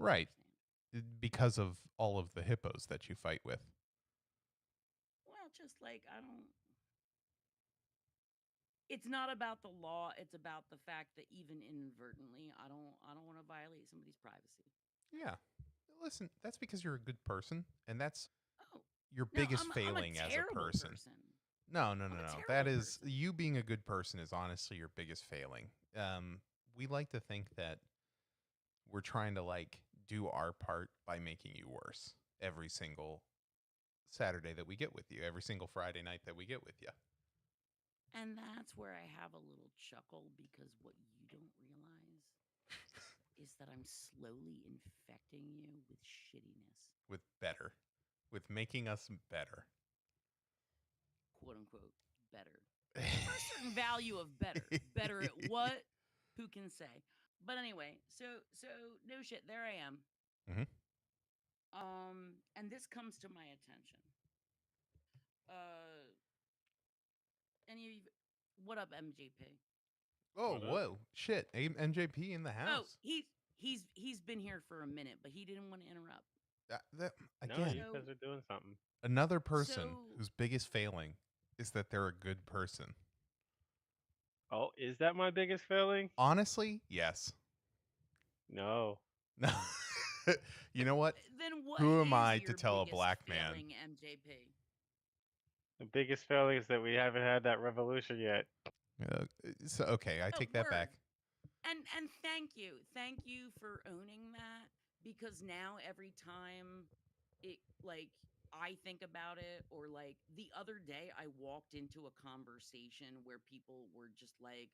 Right. understand. Because of all of the hippos that you fight with. Well, just like I don't. It's not about the law. It's about the fact that even inadvertently, I don't want to violate somebody's privacy. Yeah. Listen, that's because you're a good person, and that's Oh, your no, biggest I'm a failing as a terrible person. person. No, no, no, I'm a no. That terrible is person. you being a good person is honestly your biggest failing. We like to think that we're trying to like do our part by making you worse every single Saturday that we get with you, every single Friday night that we get with you. And that's where I have a little chuckle because what you don't realize is that I'm slowly infecting you with shittiness, With better, with making us better. quote unquote, better. For a certain value of better. Better at what? Who can say? But anyway, so no shit, there I am. Mhm. And this comes to my attention. Uh any of you what up, MJP? Oh, What up? whoa. Shit. MJP in the Oh, house. he's been here for a minute, but he didn't want to interrupt. No, Again, you So guys are doing something. another person so whose biggest failing is that they're a good person. Oh, is that my biggest failing? Honestly, yes. No. No. You know what? then what Who am is I to your tell a biggest black man? failing, MJP? The biggest failing is that we haven't had that revolution yet. So, okay, I Oh, take that word. back. And thank you for owning that because now every time it like I think about it or like the other day I walked into a conversation where people were just like,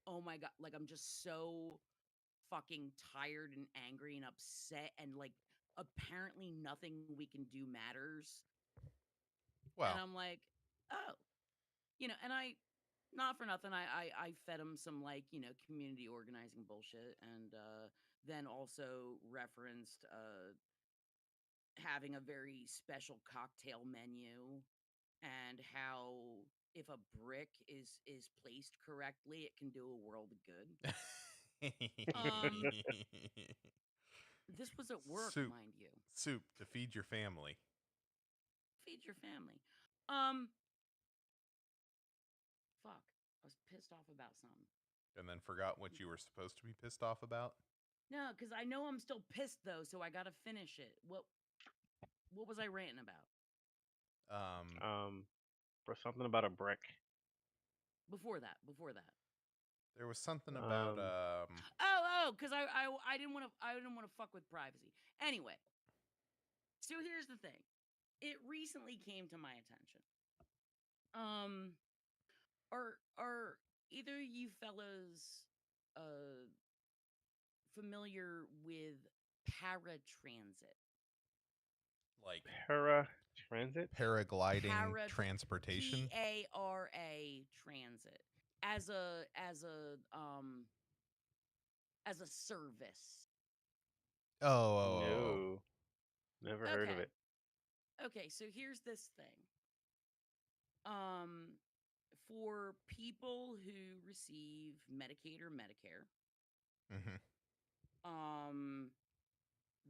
"Oh my god, like I'm just so fucking tired and angry and upset and like apparently nothing we can do matters." And Well, I'm like, "Oh, and I not for nothing, I fed him some like community organizing bullshit, and then also referenced having a very special cocktail menu, and how if a brick is placed correctly, it can do a world of good. Um, this was at work, soup, mind you. soup to feed your family. Feed your family. Um, fuck, I was pissed off about something. And then forgot what you were supposed to be pissed off about. No, because I know I'm still pissed though, so I gotta finish it. What was I ranting about? Um, Um, for something about a brick. Before that. there was something about Um, Because I didn't want to fuck with privacy. Anyway, so here's the thing. It recently came to my attention. Um, are either you fellas familiar with paratransit? like para transit. paragliding Para transportation. PARA transit as a service. Oh. No, never heard of Okay. it. Okay, so here's this thing. Um, for people who receive Medicaid or Medicare, Mm-hmm. um,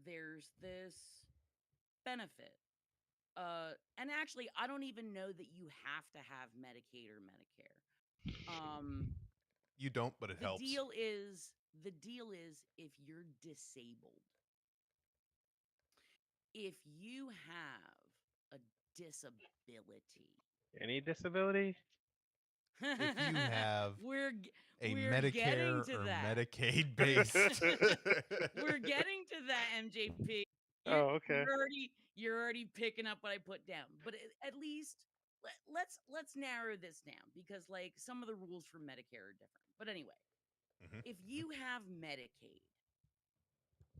there's this benefit. And actually, I don't even know that you have to have Medicaid or Medicare. Um, You don't, but it the helps. deal is the deal is if you're disabled, if you have a disability, Any disability? If you have we're a we're getting Medicare to or that. Medicaid based. We're getting to that, MJP. You're Oh, okay. you're already you're already picking up what I put down. But at least let's narrow this down because like some of the rules for Medicare are different. But anyway, Mhm, if mhm. you have Medicaid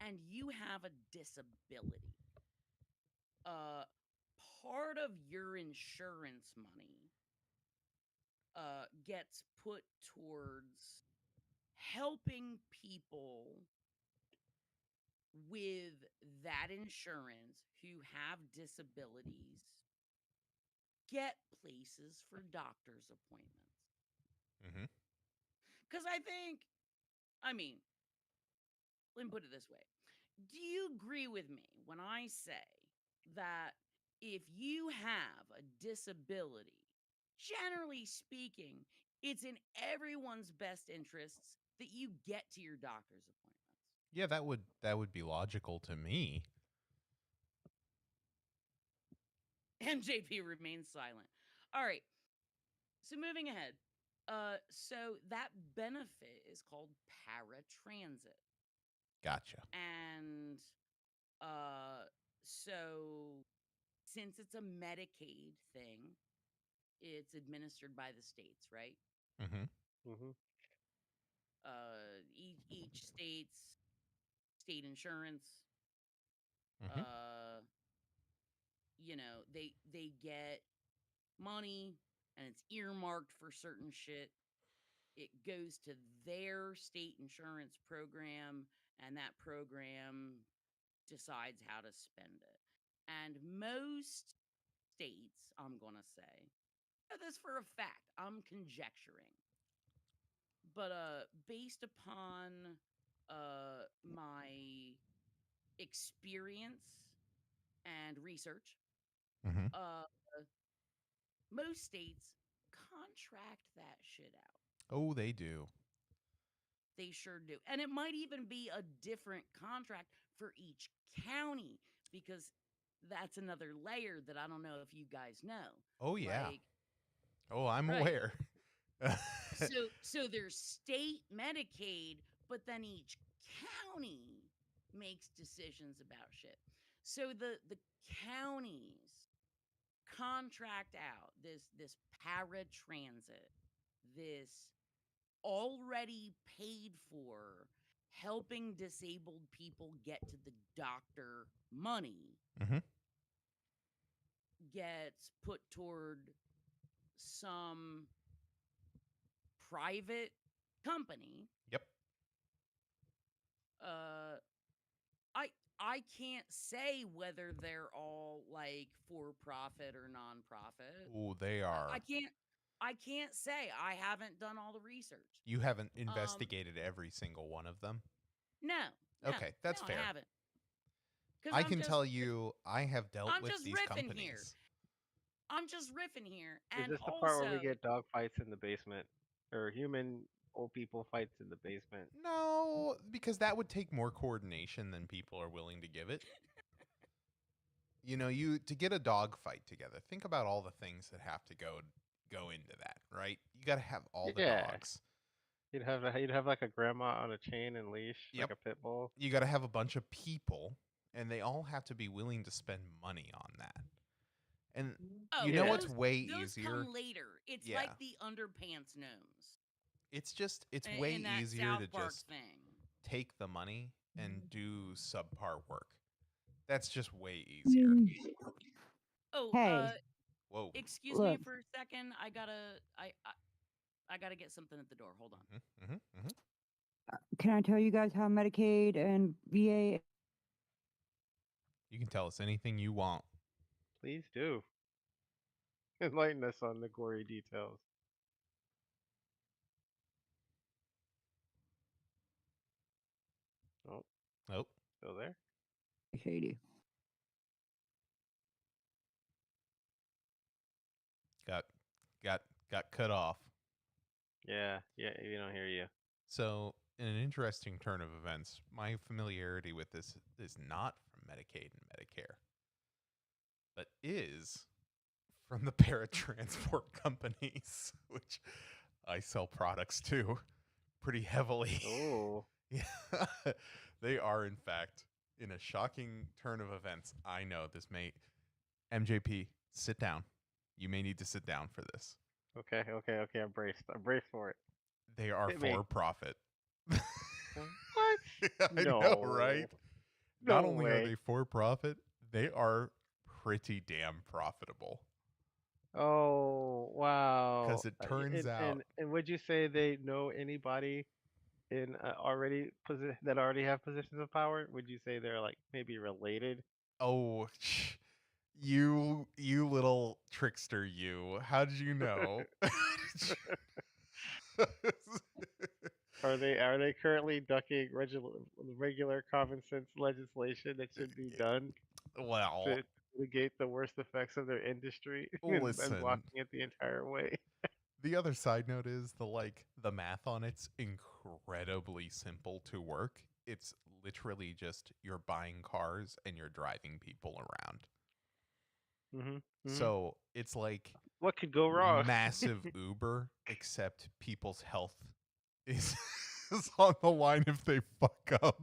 and you have a disability, uh part of your insurance money gets put towards helping people with that insurance who have disabilities get places for doctor's appointments. Mhm. Because I mean, let me put it this way. do you agree with me when I say that if you have a disability, generally speaking, it's in everyone's best interests that you get to your doctor's appointments? Yeah, that would be logical to me. MJP remains silent. All right. So moving ahead. So that benefit is called paratransit. Gotcha. And uh so since it's a Medicaid thing, it's administered by the states, right? Mm-hmm. Mm-hmm. Each state's state insurance, Mm-hmm. uh, they get money and it's earmarked for certain shit. It goes to their state insurance program, and that program decides how to spend it. And most states, I'm going to say, this for a fact, I'm conjecturing, but based upon my experience and research, Mm-hmm. uh, most states contract that shit out. Oh, they do. They sure do. And it might even be a different contract for each county, because that's another layer that I don't know if you guys know. Oh yeah. Like, Oh, I'm right. aware. So there's state Medicaid, but then each county makes decisions about shit. So the counties contract out this paratransit, this already paid for helping disabled people get to the doctor money, Mm-hmm. gets put toward some private company. Yep. uh I can't say whether they're all like for profit or nonprofit. Oh, they are. I can't say. I haven't done all the research. You haven't Um investigated every single one of them? no, Okay, that's no, fair. I haven't. I can tell you I have dealt I'm with just these riffing companies. here. I'm just riffing here. Is And this the part where we also, get dog fights in the basement, or human old people fights in the basement? No, because that would take more coordination than people are willing to give it. You to get a dog fight together, think about all the things that have to go into that, right? You got to have all the Yeah, dogs. you'd have like a grandma on a chain and leash, like Yep. a pit bull. You got to have a bunch of people, and they all have to be willing to spend money on that. And oh, you know Yeah. what's way those easier? come later. It's Yeah. like the underpants gnomes It's way in that easier South to Park just thing. take the money and do subpar work. That's just way easier. Oh, Hey, Whoa. excuse me look. for a second. I gotta get something at the door. Hold on. Mm-hmm, mm-hmm. Can I tell you guys how Medicaid and VA? You can tell us anything you want. Please do. Enlighten us on the gory details. Oh, Oh, still there? Shady. got cut off. Yeah, we don't hear you. So, in an interesting turn of events, my familiarity with this is not from Medicaid and Medicare, but is from the paratransport companies, which I sell products to pretty heavily. Oh, Yeah, they are, in fact, in a shocking turn of events. I know this may. MJP, sit down. You may need to sit down for this. okay. I'm braced. I'm braced for it. They are Hit me. for profit. What? I know, right? No Not only are way. they for profit, they are pretty damn profitable. Oh, wow. 'Cause it turns out- And would you say they know anybody in that already have positions of power? Would you say they're like maybe related? Oh, you little trickster, you. How did you know? Are they currently ducking regular common sense legislation that should be done Well, to mitigate the worst effects of their industry and listen. blocking it the entire way? The other side note is the math on it's incredibly simple to work. It's literally just you're buying cars and you're driving people around. Hmm. Hmm. So it's like What could go wrong? massive Uber, except people's health is, is on the line if they fuck up.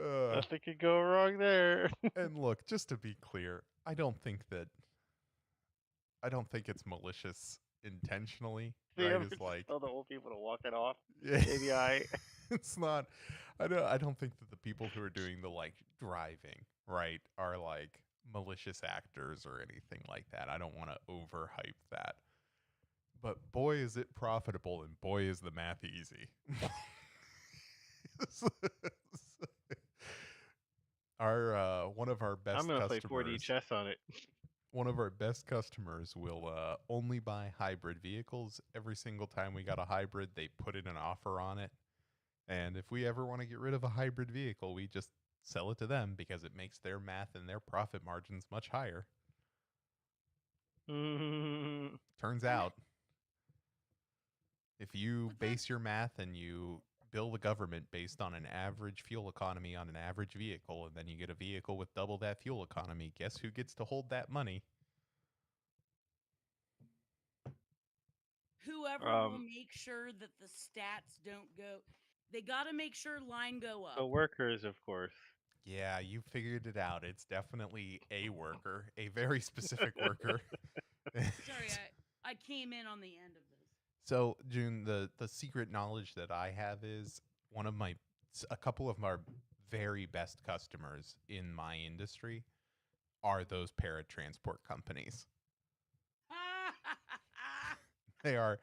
uh, Nothing could go wrong there. and look, just to be clear, I don't think it's malicious intentionally, See, right? I'm It's just like tell the old people to walk it off. yeah, Maybe I. it's not. I don't think that the people who are doing the like driving right are like malicious actors or anything like that. I don't want to overhype that. But boy, is it profitable, and boy, is the math easy. Our one of our I'm best gonna play 4D customers, chess on it. one of our best customers will only buy hybrid vehicles. Every single time we got a hybrid, they put in an offer on it. And if we ever want to get rid of a hybrid vehicle, we just sell it to them because it makes their math and their profit margins much higher. Mm, Turns And out, if you but that base your math and you bill the government based on an average fuel economy on an average vehicle, and then you get a vehicle with double that fuel economy, guess who gets to hold that money? whoever will um, make sure that the stats don't go, they got to make sure line go the up. workers, of course. Yeah, you figured it out. It's definitely a worker, a very specific worker. Sorry, I came in on the end of this. So, June, the secret knowledge that I have is a couple of my very best customers in my industry are those paratransport companies. They are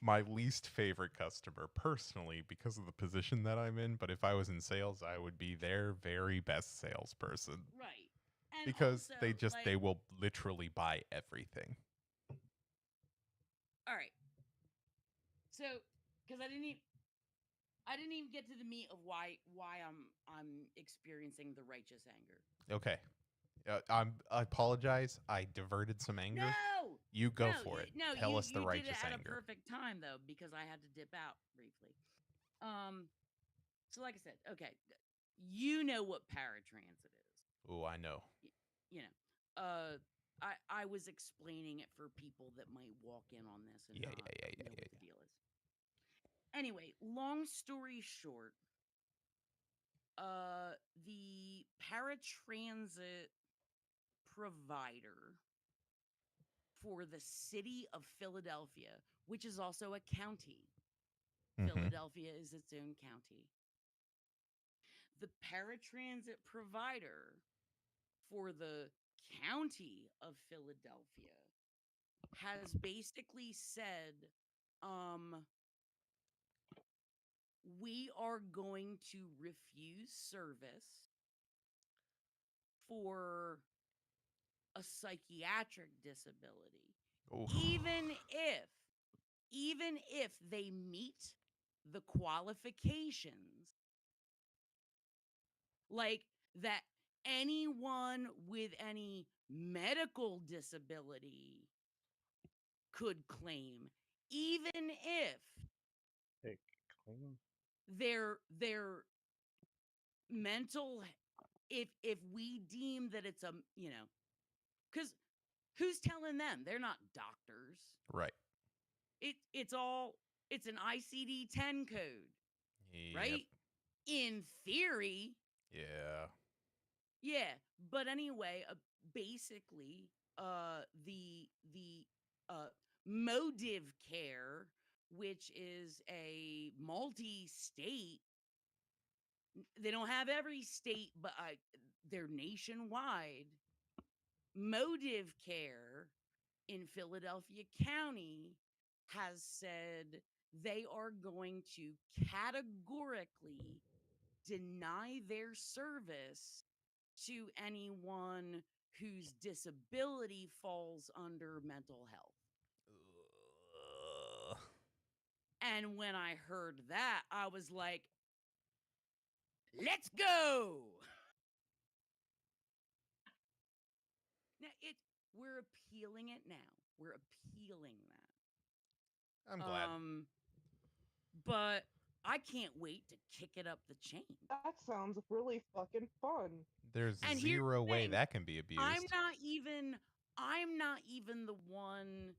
my least favorite customer personally because of the position that I'm in. But if I was in sales, I would be their very best salesperson Right. And because also, they like, will literally buy everything. all right. So, because I didn't even get to the meat of why I'm experiencing the righteous anger. Okay. I apologize. I diverted some anger. No, You go for it. no. Tell You us the you did it righteous at a anger. perfect time though because I had to dip out briefly. Um, so like I said, okay, you know what paratransit is. Oh, I know. You know, I was explaining it for people that might walk in on this and Yeah, not yeah, yeah, yeah, know yeah, what the deal is. Anyway, long story short, the paratransit provider for the city of Philadelphia, which is also a county. yeah. Mm-hmm. Philadelphia is its own county. The paratransit provider for the county of Philadelphia has basically said, um, we are going to refuse service for a psychiatric disability, Oof. even if they meet the qualifications, like that anyone with any medical disability could claim, even if Hey, clean. their mental, if we deem that it's a, because who's telling them? They're not doctors. Right. It's an ICD-10 code, Yep. right? In theory, Yeah. yeah. But anyway, basically, the motive care, which is a multi-state, they don't have every state, but they're nationwide. Motive care in Philadelphia County has said they are going to categorically deny their service to anyone whose disability falls under mental health. Ugh. And when I heard that, I was like, let's go. Now we're appealing it now. We're appealing that. I'm glad. But I can't wait to kick it up the chain. That sounds really fucking fun. There's And here's zero the way thing, that can be abused. I'm not even the one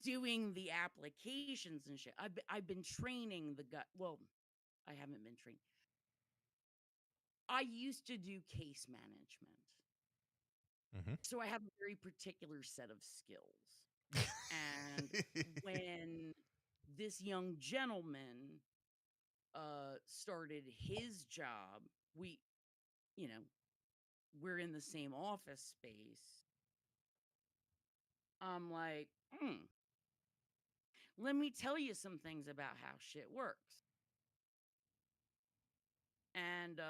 doing the applications and shit. I've been training the guy. Well, I haven't been trained. I used to do case management. So I have a very particular set of skills. And when this young gentleman started his job, we're in the same office space. I'm like, let me tell you some things about how shit works. And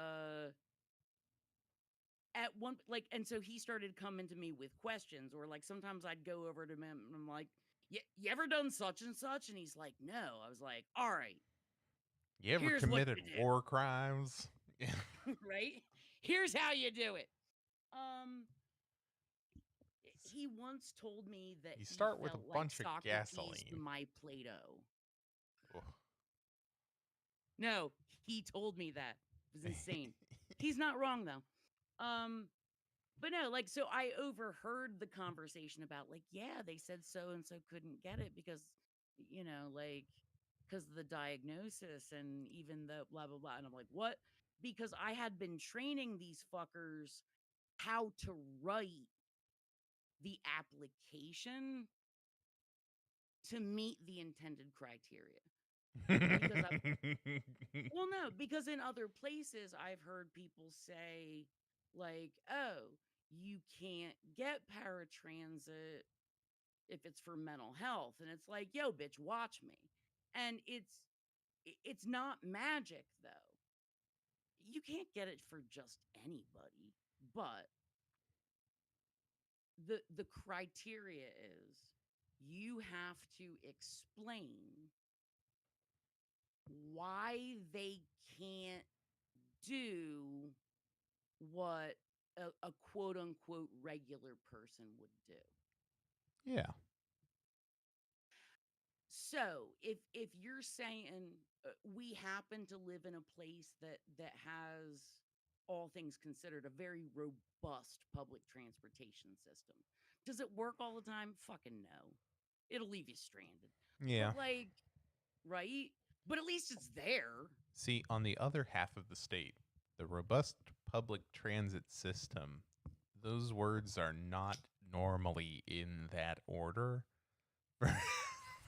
at one, like, and so he started coming to me with questions, or like sometimes I'd go over to him and I'm like, you ever done such and such? And he's like, no. I was like, all right. You ever Here's what committed you do. war crimes? Right? Here's how you do it. He once told me that You start with a felt bunch like of Socrates gasoline. to my Plato. Ugh. No, he told me that. It was insane. He's not wrong though. But no, like, so I overheard the conversation about like, yeah, they said so and so couldn't get it because, like, because of the diagnosis and even the blah blah blah. And I'm like, what? Because I had been training these fuckers how to write the application to meet the intended criteria. Well, no, because in other places I've heard people say, like, oh, you can't get paratransit if it's for mental health. And it's like, yo, bitch, watch me. And it's not magic, though. You can't get it for just anybody. But the criteria is you have to explain why they can't do what a quote unquote regular person would do. Yeah. So if you're saying we happen to live in a place that has, all things considered, a very robust public transportation system. Does it work all the time? Fucking no. It'll leave you stranded. Yeah. But like, right? But at least it's there. See, on the other half of the state, the robust public transit system, those words are not normally in that order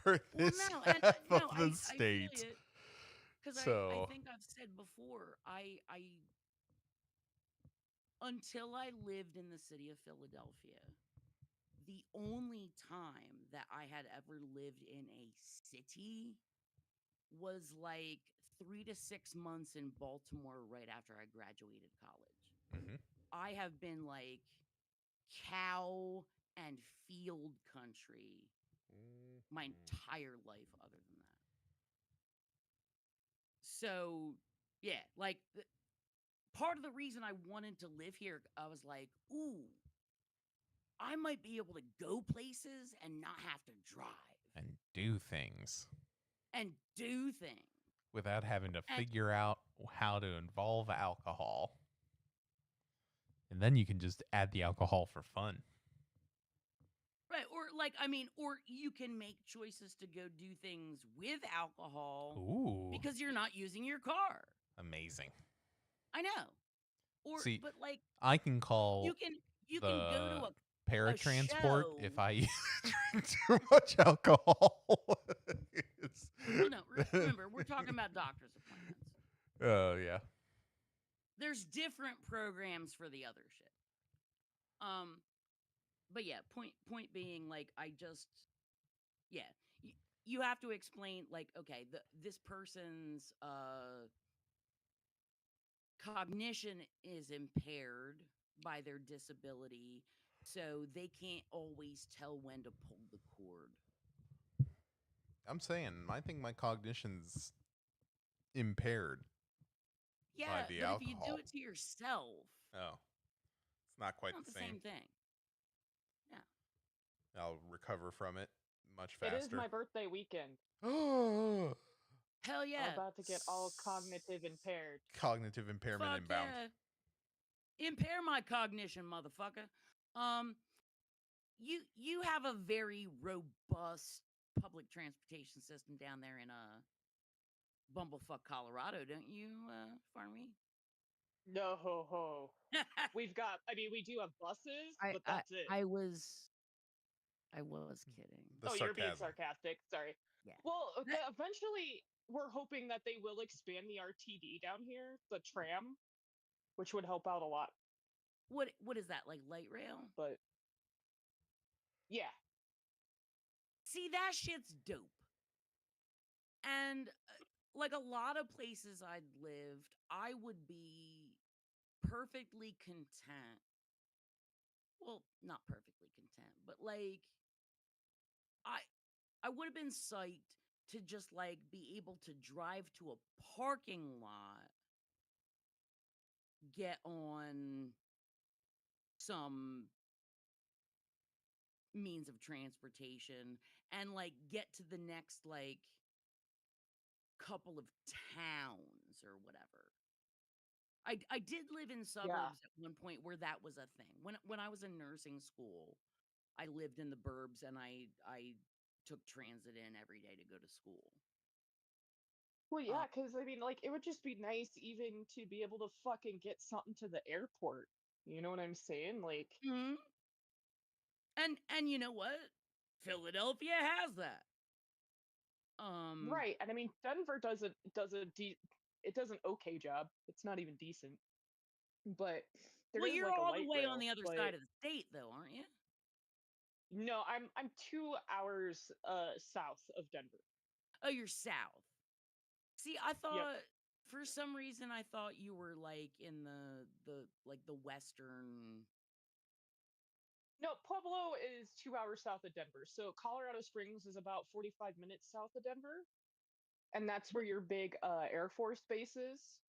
for this half of the state. Because So, I think I've said before, I until I lived in the city of Philadelphia, the only time that I had ever lived in a city was like 3 to 6 months in Baltimore right after I graduated college. I have been like cow and field country my entire life other than that. So, yeah, like part of the reason I wanted to live here, I was like, ooh, I might be able to go places and not have to drive. And do things. Without having to figure out how to involve alcohol. And then you can just add the alcohol for fun. Right. Or like, I mean, or you can make choices to go do things with alcohol. Ooh. Because you're not using your car. Amazing. I know. Or, see, but like, I can call you can go to a paratransport show. if I drink too much alcohol. Well, no, remember, we're talking about doctor's appointments. Oh, yeah. There's different programs for the other shit. But yeah, point being, like, you have to explain, like, okay, this person's cognition is impaired by their disability, so they can't always tell when to pull the cord. I'm saying, I think my cognition's impaired Yeah, by the but if you do alcohol. it to yourself, Oh, it's not quite not the the same. same thing. I'll recover from it much It is faster. my birthday weekend. Oh, Hell I'm yeah. about to get all cognitive impaired. cognitive impairment Fuck inbound. yeah. Impair my cognition, motherfucker. You have a very robust public transportation system down there in Bumblefuck, Colorado, don't you, Farmy? No ho ho. We've got. I mean, we do have buses, but I that's it. I was kidding. The Oh, you're being sarcasm. sarcastic. Sorry. Yeah. Well, eventually, we're hoping that they will expand the RTD down here, the tram, which would help out a lot. What is that, like light rail? But yeah, See, that shit's dope. And like a lot of places I'd lived, I would be perfectly content. Well, not perfectly content, but like I would have been psyched to just like be able to drive to a parking lot, get on some means of transportation, and like get to the next like couple of towns or whatever. I did live in suburbs at one point where that was a thing. When I was in nursing school, I lived in the burbs and I took transit in every day to go to school. well, yeah, because I mean, like, it would just be nice even to be able to fucking get something to the airport. You know what I'm saying? Like, Mhm. And you know what? Philadelphia has that. right? And I mean, Denver it does an okay job. It's not even decent, but there Well, is you're like a all the light way on rail. the other But side of the state, though, aren't you? no, I'm 2 hours south of Denver. Oh, you're south. See, I Yep. thought for some reason I thought you were like in the western. No, Pueblo is 2 hours south of Denver. So Colorado Springs is about 45 minutes south of Denver. And that's where your big Air Force base is.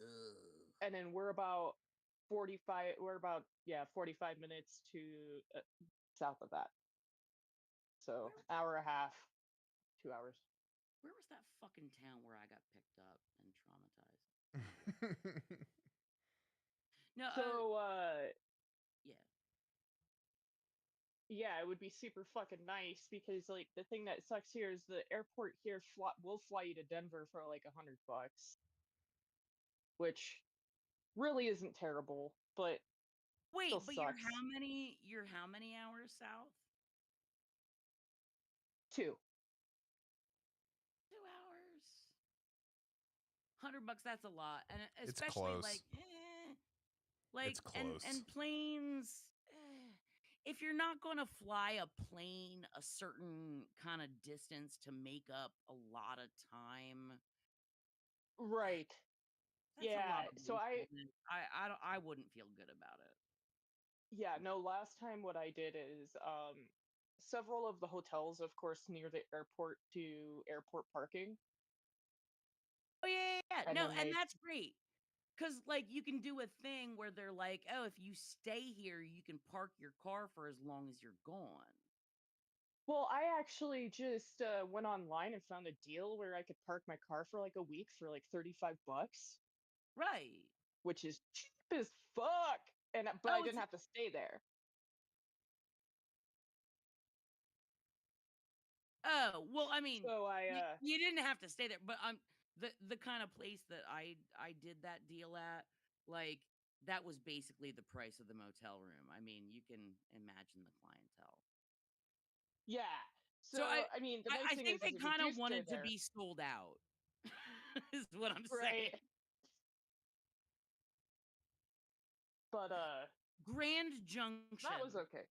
Ugh. And then we're about, yeah, 45 minutes to south of that. So hour and a half, 2 hours. Where was that fucking town where I got picked up and traumatized? No, So yeah. yeah, it would be super fucking nice because like the thing that sucks here is the airport here will fly you to Denver for like $100, which really isn't terrible, but Wait, still but sucks. you're how many hours south? 2. 2 hours. $100, that's a lot, and It's especially close. like, like It's close. and planes. If you're not going to fly a plane a certain kind of distance to make up a lot of time, Right. that's a Yeah. lot of So wastefulness. I wouldn't feel good about it. yeah, no, last time what I did is several of the hotels, of course, near the airport do airport parking. Oh yeah. And No, then and they that's great. Cause like you can do a thing where they're like, oh, if you stay here, you can park your car for as long as you're gone. well, I actually just went online and found a deal where I could park my car for like a week for like $35, Right. which is cheap as fuck. And but I Oh, didn't have to stay there. well, I mean, So you didn't have to stay there, but the kind of place that I did that deal at, like that was basically the price of the motel room. I mean, you can imagine the clientele. yeah. So So I mean, the nice I thing think they is if you kind do of stay wanted to there, be sold out. Is what I'm right? saying. But Grand that Junction. was okay.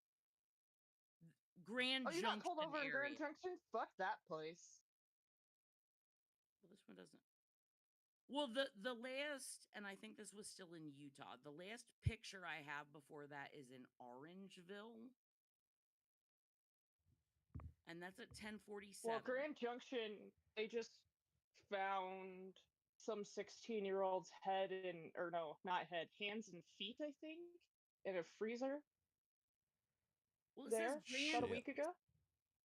Grand Oh, you got pulled Junction over in Grand area. Junction? Fuck that place. Well, this one doesn't. Well, the last, and I think this was still in Utah. The last picture I have before that is in Orangeville. and that's at 10:47. Well, Grand Junction, they just found some 16-year-old's head and, or no, not head, hands and feet, I think, in a freezer Well, it says there about a Shit. week ago.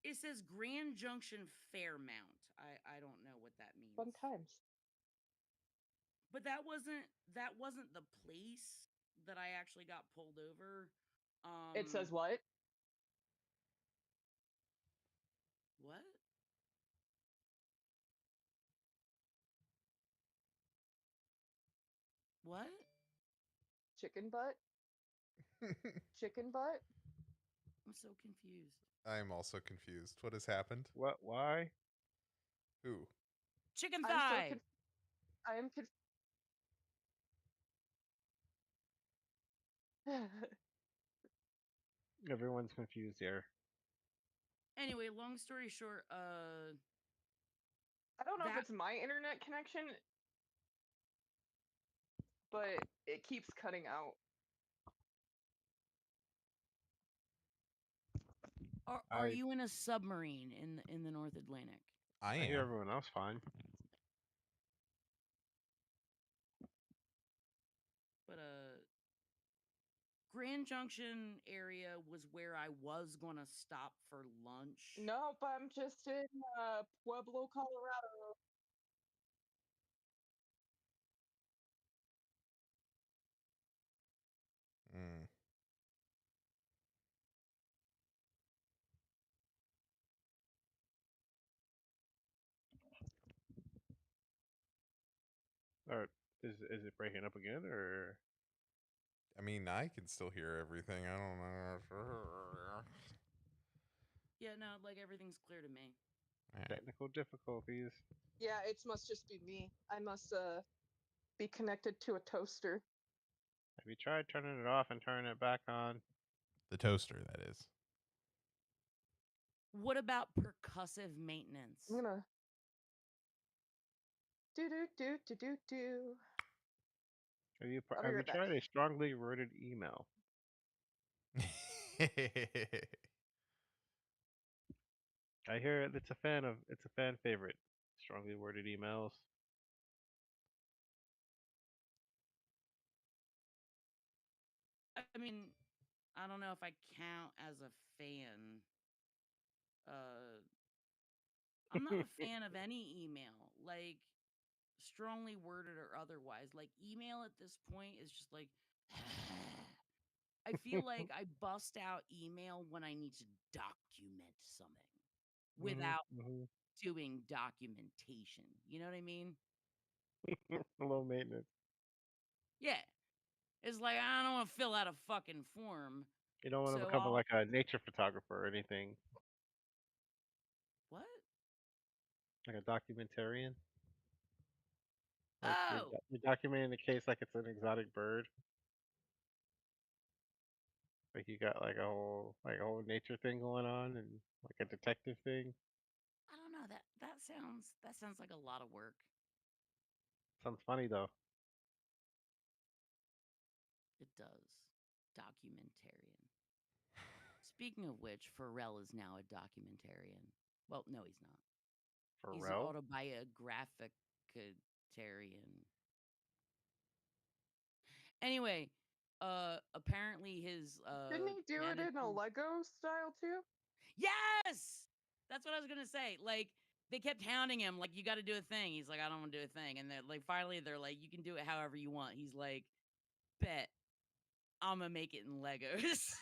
It says Grand Junction Fairmount. I don't know what that means. Fun times. But that wasn't the place that I actually got pulled over. It says what? What? What? Chicken butt? Chicken butt? I'm so confused. I am also confused. What has happened? What? Why? Who? Chicken I'm so thigh. I am Everyone's confused here. Anyway, long story short, I don't know if that it's my internet connection, but it keeps cutting out. are you in a submarine in the North Atlantic? I I hear am. everyone else fine. But Grand Junction area was where I was gonna stop for lunch. Nope, I'm just in Pueblo, Colorado. Mm. Or is it breaking up again, or I mean, I can still hear everything. I don't know. Yeah, no, like everything's clear to me. Alright. technical difficulties? Yeah, it must just be me. I must be connected to a toaster. Have you tried turning it off and turning it back on? The toaster, that is. What about percussive maintenance? I'm gonna do do do do do do. Have you I'll be have you right back. tried a strongly worded email? I hear it's a fan favorite. Strongly worded emails. I mean, I don't know if I count as a fan. I'm not a fan of any email, like strongly worded or otherwise. Like email at this point is just like I feel like I bust out email when I need to document something without Mhm. doing documentation. You know what I mean? Low maintenance. Yeah. It's like I don't want to fill out a fucking form. You don't want to So become I'll like a nature photographer or anything, what? like a documentarian. Like Oh, you're documenting the case like it's an exotic bird. Like you got like a whole nature thing going on and like a detective thing. I don't know. That sounds like a lot of work. Sounds funny though. It does. Documentarian. Speaking of which, Pharrell is now a documentarian. Well, no, he's not. He's an Pharrell? autobiographicitarian. Anyway, apparently his Didn't he do it in a management- Lego style too? Yes, that's what I was gonna say. Like they kept hounding him, like you got to do a thing. He's like, I don't want to do a thing, and they're like, finally, they're like, you can do it however you want. He's like, bet I'm gonna make it in Legos.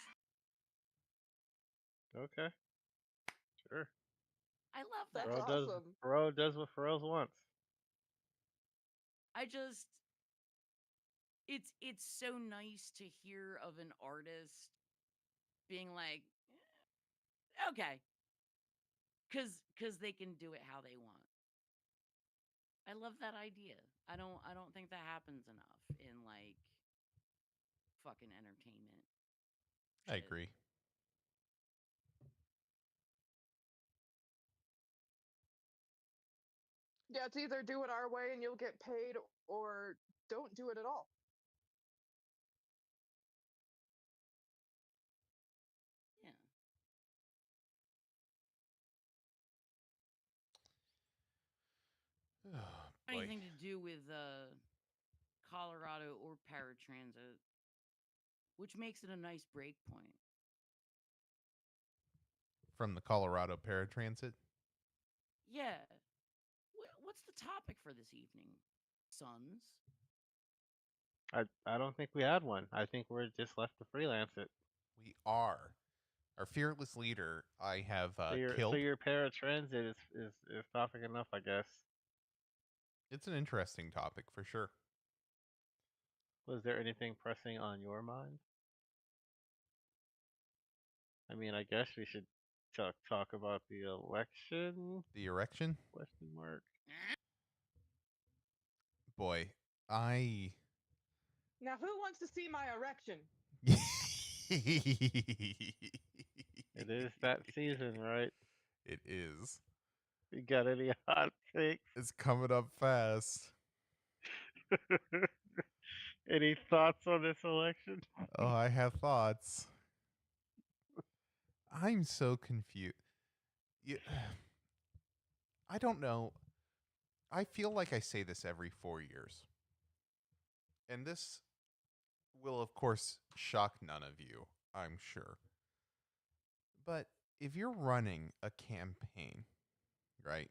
Okay, sure. I love That's that. awesome. Pharrell does what Pharrell's wants. I just it's so nice to hear of an artist being like, okay, because they can do it how they want. I love that idea. I don't think that happens enough in like fucking entertainment. I shit. agree. Yeah, it's either do it our way and you'll get paid, or don't do it at all. Yeah. boy. anything to do with Colorado or paratransit, which makes it a nice break point. From the Colorado paratransit. Yeah. What's the topic for this evening? Sons. I don't think we had one. I think we're just left to freelance it. We are. Our fearless leader, I have So killed. your paratransit is topic enough, I guess. It's an interesting topic for sure. Was there anything pressing on your mind? I mean, I guess we should talk about the election? The erection? Question mark. Boy, I. Now, who wants to see my erection? It is that season, right? It is. You got any hot takes? It's coming up fast. Any thoughts on this election? Oh, I have thoughts. I'm so confused. I don't know. I feel like I say this every 4 years. And this will, of course, shock none of you, I'm sure. But if you're running a campaign, right,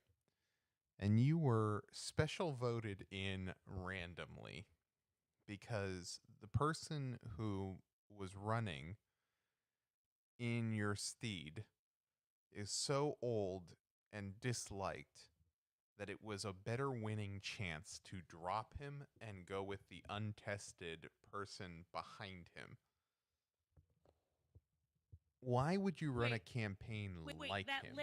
and you were special voted in randomly because the person who was running in your steed is so old and disliked that it was a better winning chance to drop him and go with the untested person behind him. Why would you run a campaign like him?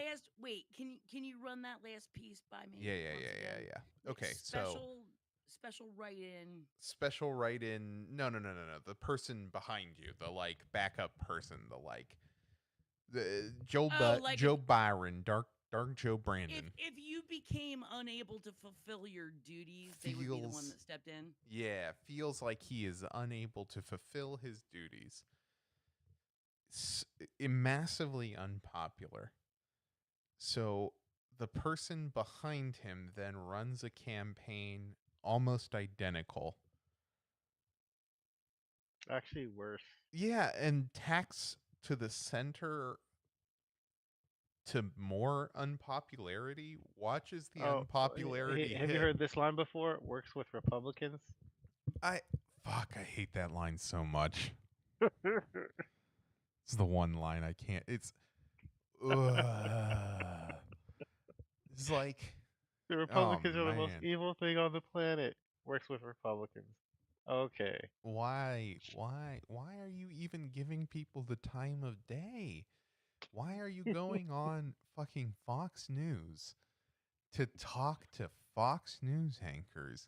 Can you run that last piece by me? Yeah. Okay, Special write-in. Special write-in. No. The person behind you, the like backup person, the Joe Byron, Dark Joe Brandon. If you became unable to fulfill your duties, they would be the one that stepped in. Yeah, feels like he is unable to fulfill his duties. Massively unpopular. So the person behind him then runs a campaign almost identical. Actually worse. Yeah, and tacks to the center to more unpopularity, watches the unpopularity Have you heard this line before? Works with Republicans. I hate that line so much. It's the one line I can't. It's like the Republicans are the most evil thing on the planet. Works with Republicans. Okay. Why are you even giving people the time of day? Why are you going on fucking Fox News to talk to Fox News anchors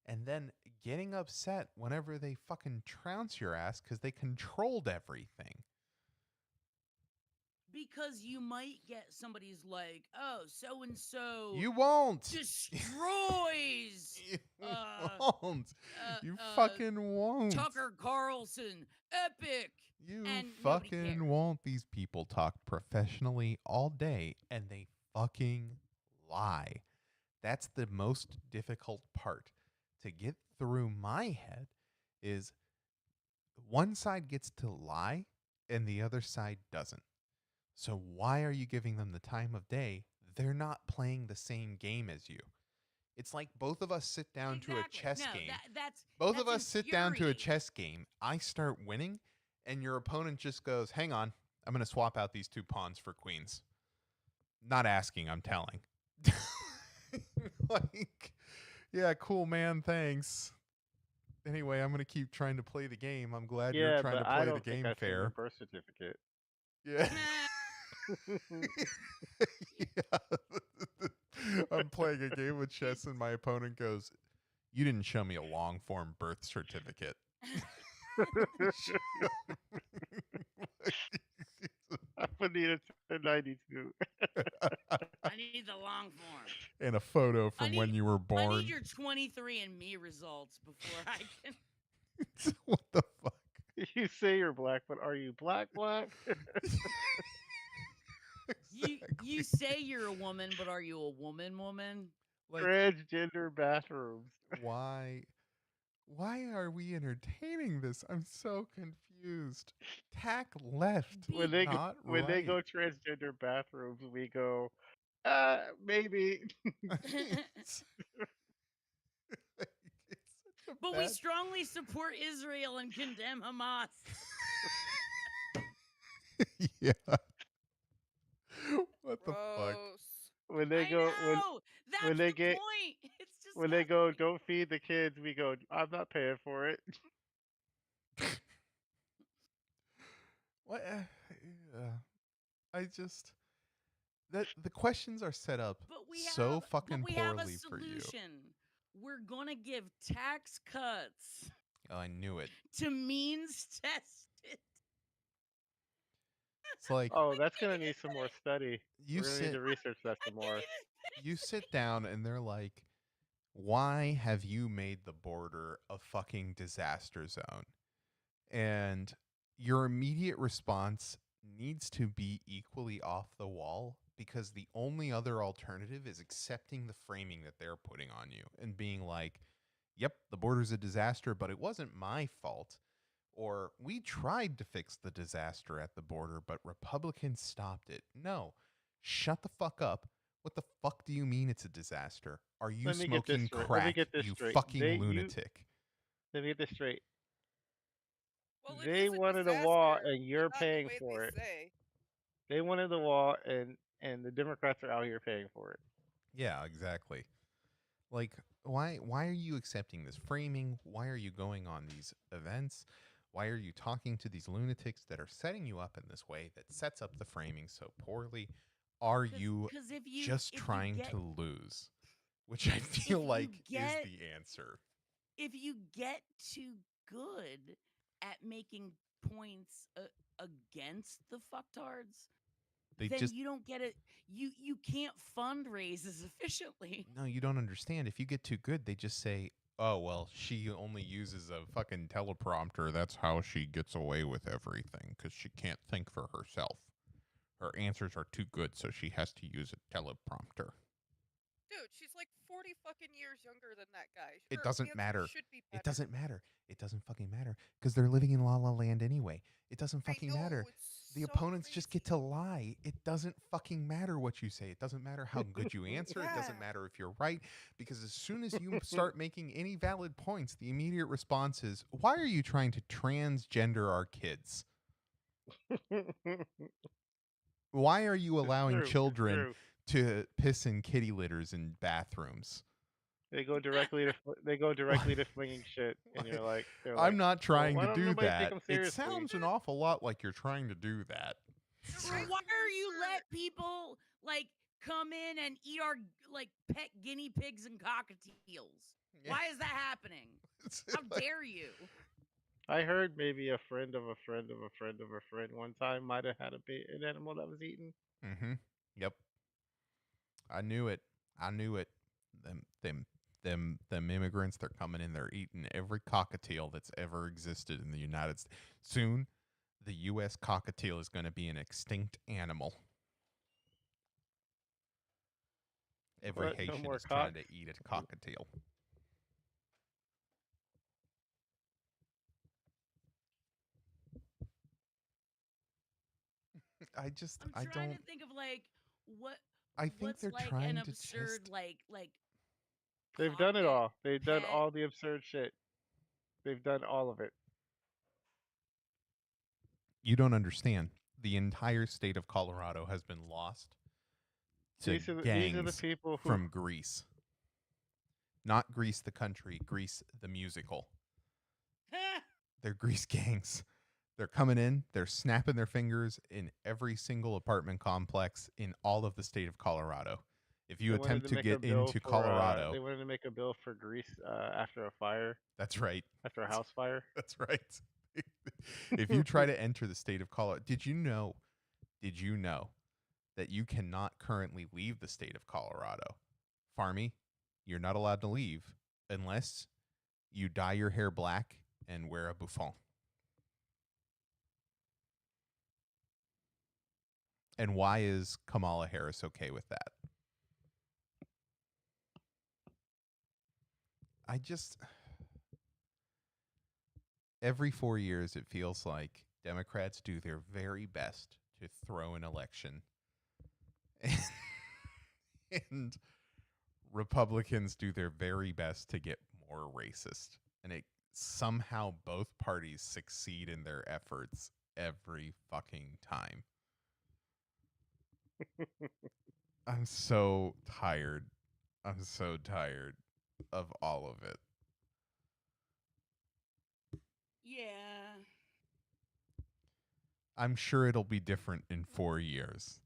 and then getting upset whenever they fucking trounce your ass because they controlled everything? Because you might get somebody's like, oh, so and so. You won't. Destroys. You won't. You fucking won't. Tucker Carlson, epic. You and fucking won't. These people talk professionally all day and they fucking lie. That's the most difficult part to get through my head is one side gets to lie and the other side doesn't. So why are you giving them the time of day? They're not playing the same game as you. It's like both of us sit down to a chess game. Both of us sit down to a chess game. I start winning, and your opponent just goes, hang on, I'm going to swap out these two pawns for queens. Not asking, I'm telling. Like, yeah, cool, man, thanks. Anyway, I'm going to keep trying to play the game. I'm glad you're trying to play the game fair. Your birth certificate. Yeah. Yeah. I'm playing a game of chess and my opponent goes, you didn't show me a long form birth certificate. I would need a 1092. I need the long form. And a photo from when you were born. I need your 23andMe results before I can. What the fuck? You say you're black, but are you black? You say you're a woman, but are you a woman? Like, Transgender bathrooms. why? Why are we entertaining this? I'm so confused. Tack left, When Be- they go not when they right. go transgender bathrooms, we go, maybe. It's, like, it's such a but we bad. strongly support Israel and condemn Hamas. Yeah. What the fuck? Gross. When they I go know. when That's they the get point. It's when they go, disgusting. don't feed the kids, we go, I'm not paying for it. What? I just that the questions are set up so But fucking we have a poorly for you. solution. We're gonna give tax cuts Oh, I knew it. to means tested. It's like Oh, I that's can't gonna even need some more finish. study. you We're gonna need sit to research that I some can't more. even you finish. sit down and they're like, why have you made the border a fucking disaster zone? And your immediate response needs to be equally off the wall because the only other alternative is accepting the framing that they're putting on you and being like, yep, the border's a disaster, but it wasn't my fault. Or we tried to fix the disaster at the border, but Republicans stopped it. No, shut the fuck up. What the fuck do you mean it's a disaster? Are you Let me get this smoking straight. Let me crack, get this you straight. fucking lunatic? Let me get this straight. Well, it They is a wanted a wall, disaster, and but you're not the paying way for they it. say. They wanted the wall, and the Democrats are out here paying for it. Yeah, exactly. Like, why are you accepting this framing? Why are you going on these events? Why are you talking to these lunatics that are setting you up in this way that sets up the framing so poorly? Are you Because just if you trying get to lose? Which I feel like is the answer. if you get too good at making points against the fucktards, They then just you don't get it. You can't fundraise as efficiently. no, you don't understand. If you get too good, they just say, "Oh, well, she only uses a fucking teleprompter. That's how she gets away with everything cuz she can't think for herself. Her answers are too good, so she has to use a teleprompter." Dude, she's like 40 fucking years younger than that guy. It Her doesn't answer matter. should be It better. doesn't matter. It doesn't fucking matter because they're living in La La Land anyway. It doesn't I fucking know, matter. it's The so opponents just get crazy. to lie. It doesn't fucking matter what you say. It doesn't matter how good you answer. It doesn't Yeah. matter if you're right because as soon as you start making any valid points, the immediate response is, "Why are you trying to transgender our kids? Why are you It's allowing true. It's children true. to piss in kitty litters in bathrooms?" They go directly to flinging shit, and they're I'm like, not well, trying why to don't do nobody take that. them It seriously? sounds an awful lot like you're trying to do that. The Or reason why are I'm you sure let people like come in and eat our like pet guinea pigs and cockatiels? Yeah. Why is that happening? How dare you? I heard maybe a friend of a friend of a friend of a friend one time might have had an animal that was eaten. Mm-hmm. Yep. I knew it. I knew it. Them immigrants, they're coming in, they're eating every cockatiel that's ever existed in the United States. Soon, the U.S. cockatiel is going to be an extinct animal. Every What? No Haitian more is trying to cocks? eat a cockatiel. I'm I trying don't, to think of like what I think what's they're like an trying to absurd just, like They've done it pocket all. They've done pet. all the absurd shit. They've done all of it. you don't understand. The entire state of Colorado has been lost to These are the gangs people who from Greece. Not Grease the country, Grease the musical. They're Grease gangs. They're coming in, they're snapping their fingers in every single apartment complex in all of the state of Colorado. If you they wanted attempt to to make a get bill into for Colorado, grease after a fire, that's right. after a house fire. That's right. If you try to enter the state of Colorado, did you know that you cannot currently leave the state of Colorado? Farmy, you're not allowed to leave unless you dye your hair black and wear a bouffant. And why is Kamala Harris okay with that? I just every 4 years it feels like Democrats do their very best to throw an election and Republicans do their very best to get more racist. And it somehow both parties succeed in their efforts every fucking time. I'm so tired. I'm so tired of all of it. Yeah. I'm sure it'll be different in 4 years. ...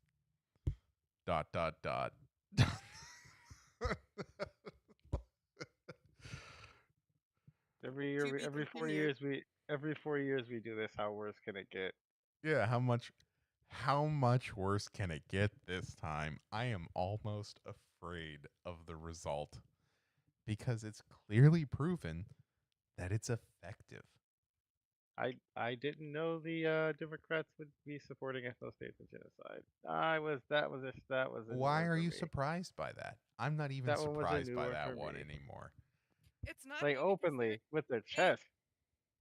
Every year, To be every 4 continued. years, we do this. How worse can it get? Yeah, how much worse can it get this time? I am almost afraid of the result because it's clearly proven that it's effective. I didn't know the Democrats would be supporting ethno-states and genocide. That was a new Why one are for you me. surprised by that? I'm not even That one was a surprised new by one that for one me. anymore. It's not Like new because openly with their they chest.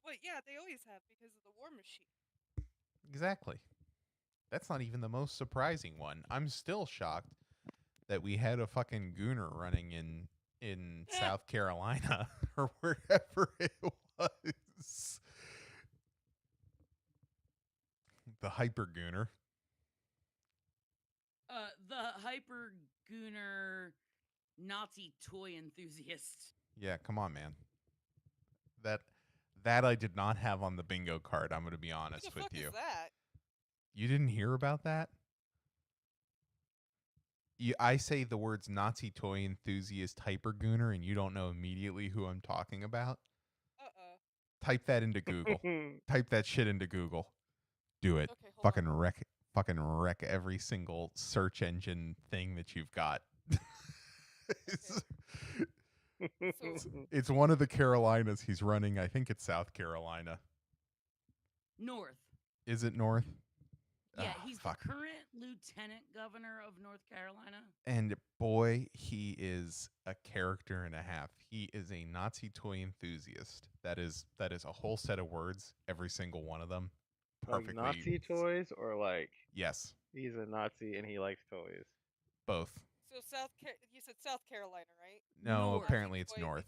well, yeah, they always have because of the war machine. Exactly. That's not even the most surprising one. I'm still shocked that we had a fucking gooner running in South Carolina or wherever it was. The hyper gooner. The hyper gooner Nazi toy enthusiast. Yeah, come on, man. That I did not have on the bingo card. I'm going to be Who honest the with fuck you. is that? You didn't hear about that? I say the words Nazi toy enthusiast hyper gooner, and you don't know immediately who I'm talking about? Type that into Google. Type that shit into Google. Do it. Okay, hold on. Fucking wreck every single search engine thing that you've got. It's, So it's one of the Carolinas he's running. I think it's South Carolina. North. Is it North? Yeah, Ah, he's fuck. the current lieutenant governor of North Carolina. And boy, he is a character and a half. He is a Nazi toy enthusiast. That is a whole set of words, every single one of them. Like Perfectly. Nazi toys, or like Yes, he's a Nazi and he likes toys. both. you said South Carolina, right? No, North. apparently it's Wait, North.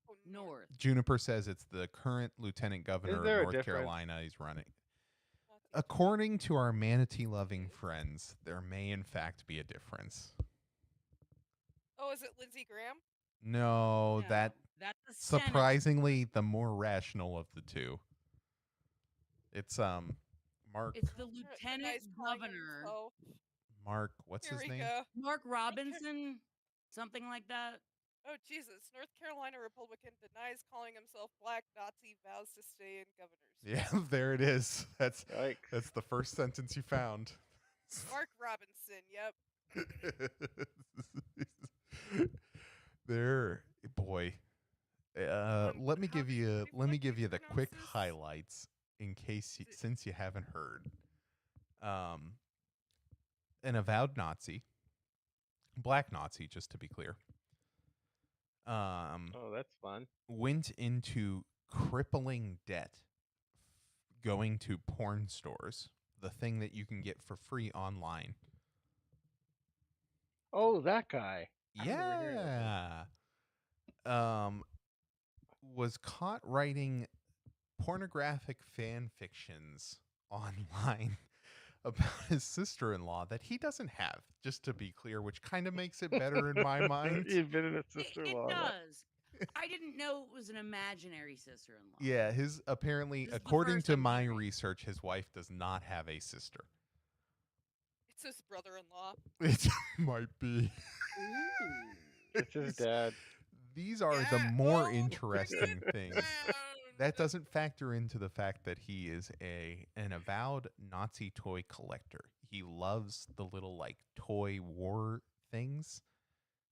Oh, North. Juniper says it's the current lieutenant governor of there a North difference? Carolina he's running. Nazi toy. According to our manatee-loving friends, there may in fact be a difference. Oh, is it Lindsey Graham? No, that that's the Senate. surprisingly the more rational of the two. It's Mark. It's the The lieutenant guy's calling governor. himself- Mark, what's Here his we name? go. Mark Robinson, something like that. Oh Jesus! North Carolina Republican denies calling himself Black Nazi, vows to stay in governor's. Yeah, there it is. That's Yikes. the first sentence you found. Mark Robinson. Yep. There, boy. Let me give you how do you the quick pronounce this? highlights in case Is it- since you haven't heard. An avowed Nazi, black Nazi, just to be clear. Oh, that's fun. Went into crippling debt going to porn stores, the thing that you can get for free online. Oh, that guy. I remember hearing of him. Yeah. Was caught writing pornographic fan fictions online about his sister-in-law that he doesn't have, just to be clear, which kind of makes it better in my mind. He invented a It sister-in-law. does. I didn't know it was an imaginary sister-in-law. Yeah, his apparently, This is the according first to I'm my hearing. research, his wife does not have a sister. It's his brother-in-law. It might be. Ooh. It's his dad. These are the Yeah, more well, interesting things. That down. doesn't factor into the fact that he is an avowed Nazi toy collector. He loves the little like toy war things,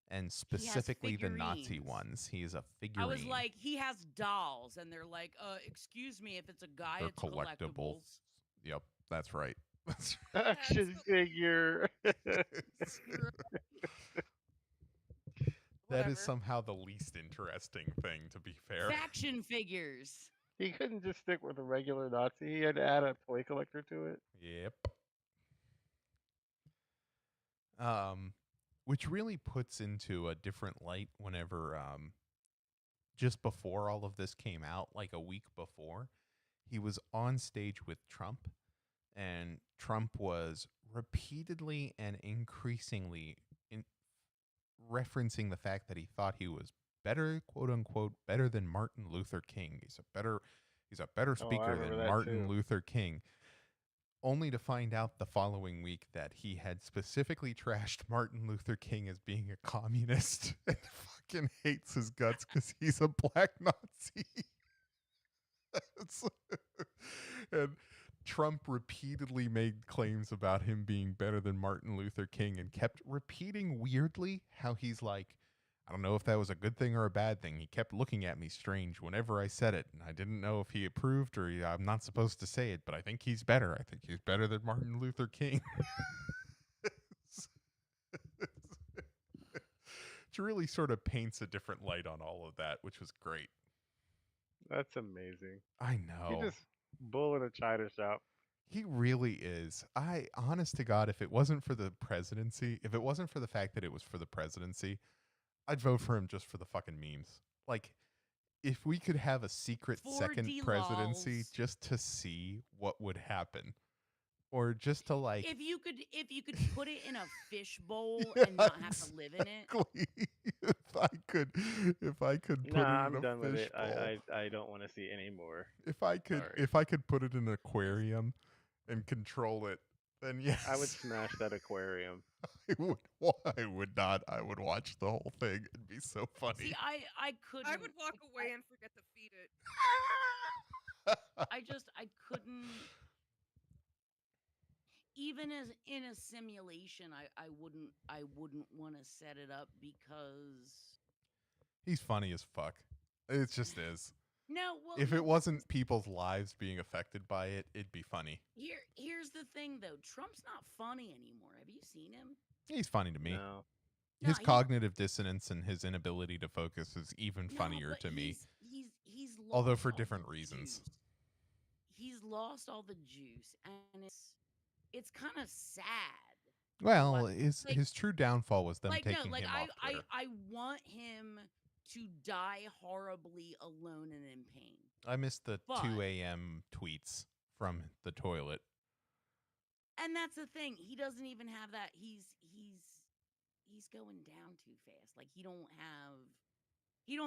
and specifically the Nazi figurines. ones. He is a figurine. I was like, he has dolls, and they're like, excuse me, if it's a guy, They're it's collectibles. collectibles. Yep, that's right. That's Action so- figure. right. That Whatever. is somehow the least interesting thing, to be fair. Faction figures. He couldn't just stick with a regular Nazi. He had to add a toy collector to it. Yep. Which really puts into a different light whenever just before all of this came out, like a week before, he was on stage with Trump, and Trump was repeatedly and increasingly referencing the fact that he thought he was better, quote unquote, better than Martin Luther King. He's a better Oh, I speaker remember than that Martin too. Luther King. Only to find out the following week that he had specifically trashed Martin Luther King as being a communist and fucking hates his guts because he's a black Nazi. And Trump repeatedly made claims about him being better than Martin Luther King and kept repeating weirdly how he's like, I don't know if that was a good thing or a bad thing. He kept looking at me strange whenever I said it, and I didn't know if he approved or I'm not supposed to say it, but I think he's better. I think he's better than Martin Luther King. Which really sort of paints a different light on all of that, which was great. That's amazing. I He's know. just bull in a china shop. He really is. Honest to God, if it wasn't for the presidency, if it wasn't for the fact that it was for the presidency, I'd vote for him just for the fucking memes. Like, if we could have a secret For second the presidency lols. just to see what would happen, or just to like, If you could put it in a fishbowl and not have to live in it. exactly. if I could put Nah, it in I'm a done with it. fishbowl. I don't want to see any more. If I could, Sorry. if I could put it in an aquarium and control it, then yes, I would smash that aquarium. I would. Well, I would not. I would watch the whole thing. It'd be so funny. See, I couldn't. I would walk away and forget to feed it. I couldn't. Even as in a simulation, I wouldn't want to set it up because He's funny as fuck. It just is. no. Well, If no, it wasn't people's lives being affected by it, it'd be funny. here's the thing though. Trump's not funny anymore. Have you seen him? He's funny to me. No. His he- cognitive dissonance and his inability to focus is even No, funnier but to me. He's lost Although for all the different reasons. juice. He's lost all the juice, and it's kind of sad. Well, Like- his true downfall was them Like taking no, like him off Twitter. I want him to die horribly alone and in pain. I missed the but- 2 a.m. tweets from the toilet. And that's the thing. He doesn't even have that. He's going down too fast. Like he don't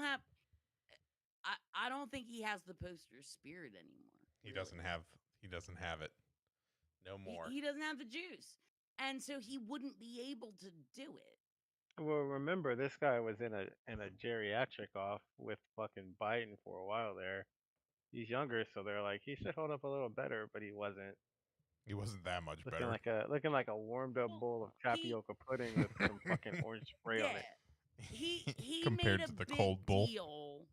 have I don't think he has the poster spirit anymore. He really. doesn't have it. No more. He doesn't have the juice. And so he wouldn't be able to do it. Well, remember this guy was in a geriatric off with fucking Biden for a while there. He's younger, so they're like he should hold up a little better, but he wasn't. He wasn't that much Looking better. like a warmed up Well, bowl of he- tapioca pudding with some fucking orange spray on it. He Compared made a to the big cold bowl. deal.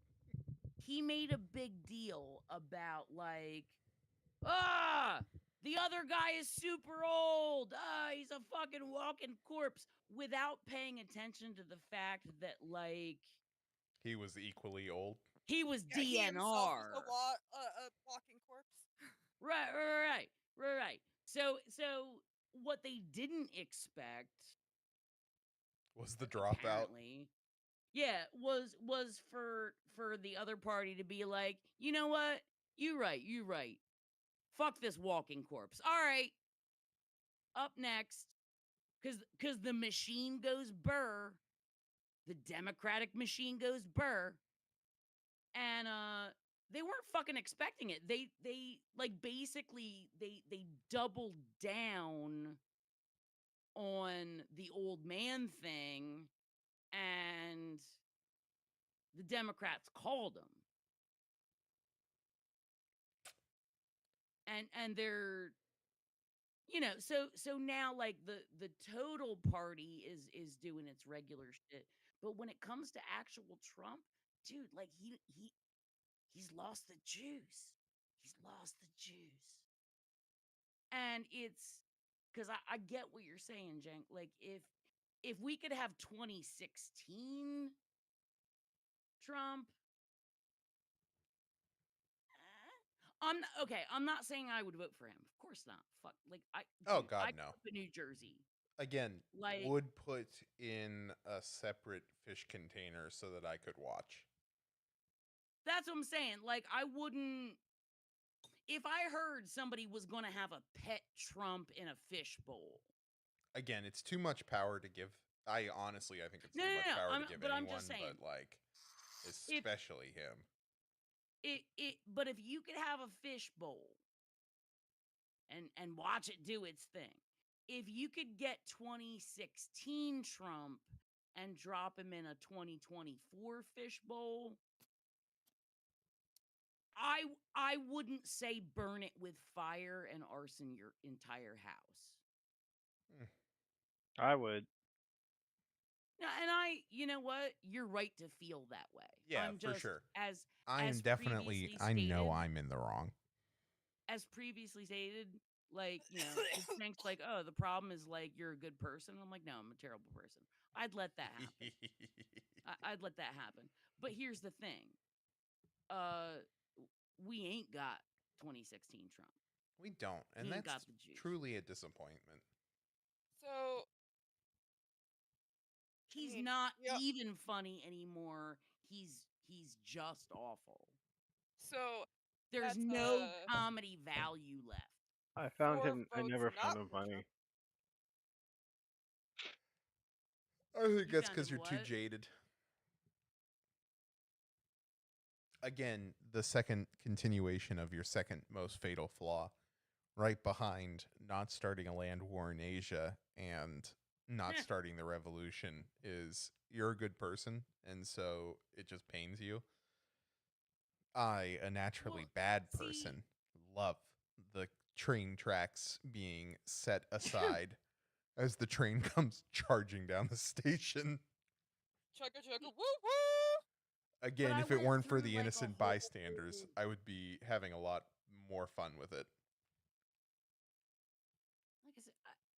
He made a big deal about like, the other guy is super old. He's a fucking walking corpse, without paying attention to the fact that like He was equally old. he was Yeah, he himself DNR. was a walking corpse. Right. So what they didn't expect Was the dropout. apparently, yeah, was for the other party to be like, you know what? You right. Fuck this walking corpse. All right. Up next, cause the machine goes burr. The Democratic machine goes burr. And they weren't fucking expecting it. They like basically they doubled down on the old man thing, and the Democrats called him. And they're so now like the total party is doing its regular shit. But when it comes to actual Trump, dude, like he's lost the juice. He's lost the juice. And it's because I get what you're saying, Jenk. Like if we could have 2016 Trump, I'm not saying I would vote for him. Of course not. Fuck. Like I God, grew no. up in New Jersey. Again, Like would put in a separate fish container so that I could watch. that's what I'm saying. Like I wouldn't if I heard somebody was going to have a pet Trump in a fishbowl. Again, it's too much power to give. I honestly think it's No, too no, much no. power to give But I'm anyone, just saying, but like if especially him. but if you could have a fishbowl and watch it do its thing, if you could get 2016 Trump and drop him in a 2024 fishbowl, I wouldn't say burn it with fire and arson your entire house. I would. No, and you know what? You're right to feel that way. Yeah, I'm for just sure. as I am as definitely. previously I know stated- I'm in the wrong. As previously stated, like, you know, this thing's like, oh, the problem is like you're a good person. I'm like, no, I'm a terrible person. I'd let that happen. I'd let that happen. But here's the thing. We ain't got 2016 Trump. We don't, and He ain't that's got the juice. truly a disappointment. So He's mean, not yeah. even funny anymore. He's just awful. So There's that's, no comedy value left. I found 4 him. I votes never not found him for Trump. funny. I think You that's found because him you're too what? jaded. Again, the second continuation of your second most fatal flaw, right behind not starting a land war in Asia and not starting the revolution, is you're a good person, and so it just pains you. I, a naturally Well, bad see- person, love the train tracks being set aside as the train comes charging down the station. Chugga chugga woo woo. Again, I if it went weren't for through, the like, a innocent whole- bystanders, I would be having a lot more fun with it. Like I said,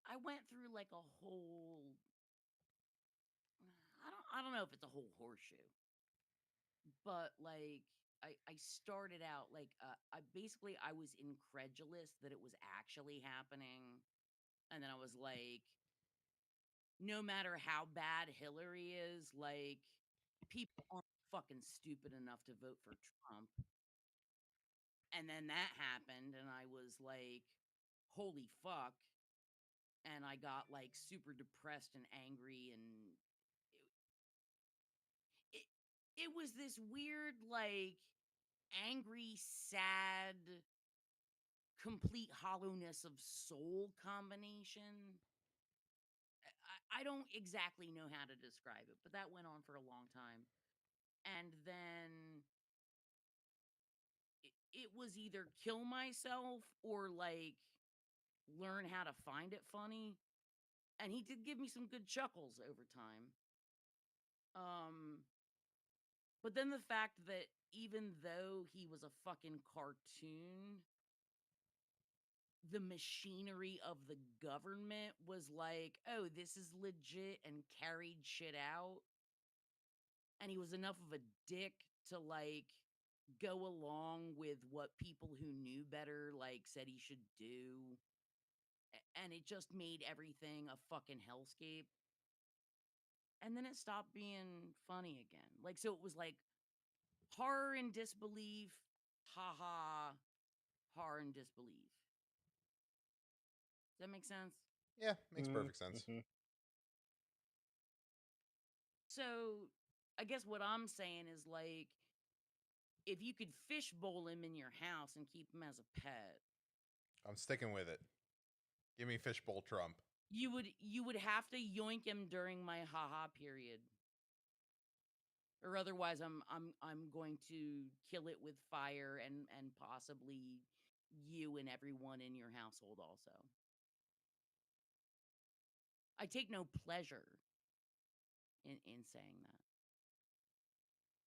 I went through like a whole. I don't know if it's a whole horseshoe, but like I started out like I was incredulous that it was actually happening, and then I was like, no matter how bad Hillary is, like people aren't fucking stupid enough to vote for Trump. And then that happened, and I was like, holy fuck. And I got like super depressed and angry, and it was this weird, like, angry, sad, complete hollowness of soul combination. I don't exactly know how to describe it, but that went on for a long time. And then it was either kill myself or like learn how to find it funny. And he did give me some good chuckles over time. But then the fact that even though he was a fucking cartoon, the machinery of the government was like, oh, this is legit, and carried shit out. And he was enough of a dick to like go along with what people who knew better like said he should do. And it just made everything a fucking hellscape. And then it stopped being funny again. Like, so it was like horror and disbelief, haha, horror and disbelief. Does that make sense? Yeah, makes perfect sense. Mm-hmm. So I guess what I'm saying is like, if you could fishbowl him in your house and keep him as a pet, I'm sticking with it. Give me fishbowl Trump. you would have to yoink him during my haha period. Or otherwise I'm going to kill it with fire and possibly you and everyone in your household also. I take no pleasure in saying that.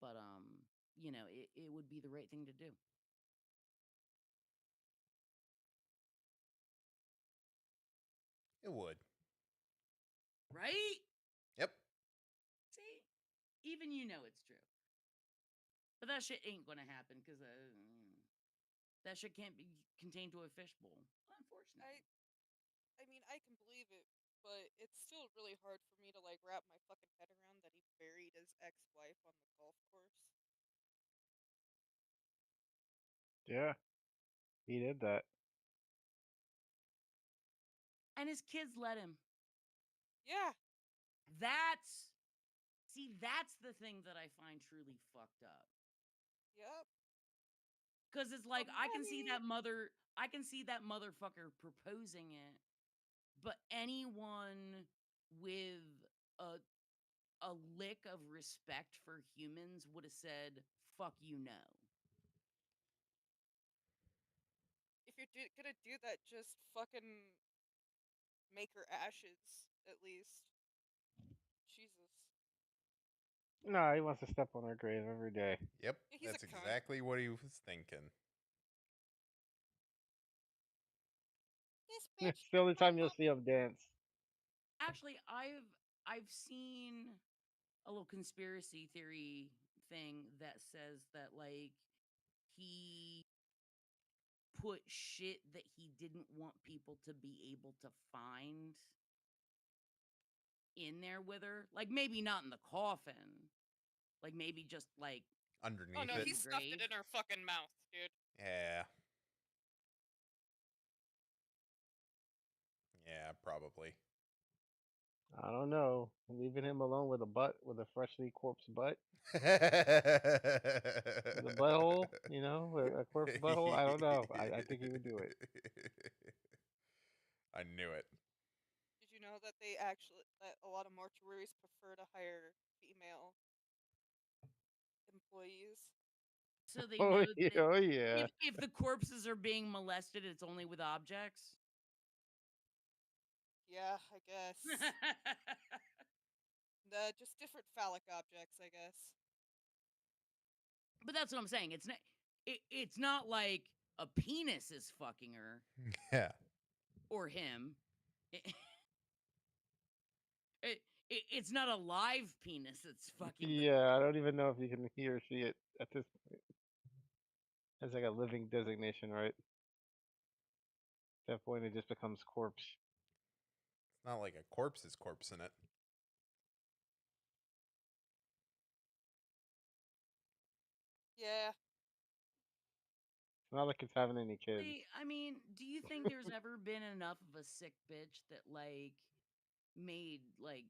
But you know, it would be the right thing to do. It would. Right? and you know it's true. But that shit ain't gonna happen because that shit can't be contained to a fishbowl, unfortunately. I mean, I can believe it, but it's still really hard for me to like wrap my fucking head around that he buried his ex-wife on the golf course. Yeah, he did that. And his kids let him. Yeah. That's the thing that I find truly fucked up. Yep. Cause it's like I can see money. that motherfucker proposing it, but anyone with a a lick of respect for humans would have said, "Fuck you, no." If you're gonna do that, just fucking make her ashes, at least. Jesus. No, he wants to step on her grave every day. Yep, Yeah, he's that's a cunt. exactly what he was thinking. This It's bitch the only took my time you'll mom. see him dance. Actually, I've seen a little conspiracy theory thing that says that like he put shit that he didn't want people to be able to find in there with her. Like maybe not in the coffin. Like maybe just like Underneath Oh no, it. he stuffed it grave. in her fucking mouth, dude. Yeah. Yeah, probably. I don't know. Leaving him alone with a freshly corpse butt, with a butthole, a corpse butthole. I don't know. I think he would do it. I knew it. Did you know that that a lot of mortuaries prefer to hire female employees? So they Oh know yeah, that oh yeah. if the corpses are being molested, it's only with objects. Yeah, I guess. Just different phallic objects, I guess. But that's what I'm saying. It's not like a penis is fucking her Yeah. or him. It's not a live penis that's fucking the Yeah, I don't even know if you can he or see it at this point. It's like a living designation, right? At that point, it just becomes corpse. It's not like a corpse is corpsing it. Yeah. It's not like it's having any kids. I mean, do you think there's ever been enough of a sick bitch that like made like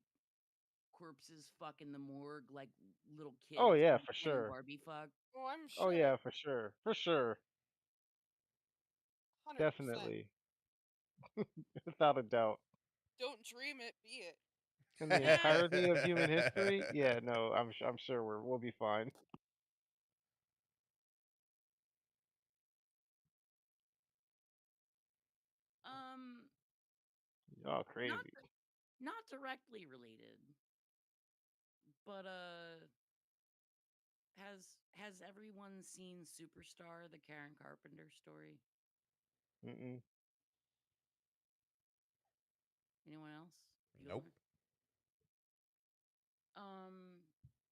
corpses fuck in the morgue like little kids Oh yeah, when for Ken and sure. Barbie fuck? Oh, I'm Oh sure. yeah, for sure. For sure. 100%. Definitely. Without a doubt. Don't dream it, be it. In the entirety of human history, yeah, no, I'm sure we'll be fine. Um, Oh, crazy. not directly related, but has everyone seen Superstar, the Karen Carpenter story? Mm-mm. Anyone else? Nope. Bueller?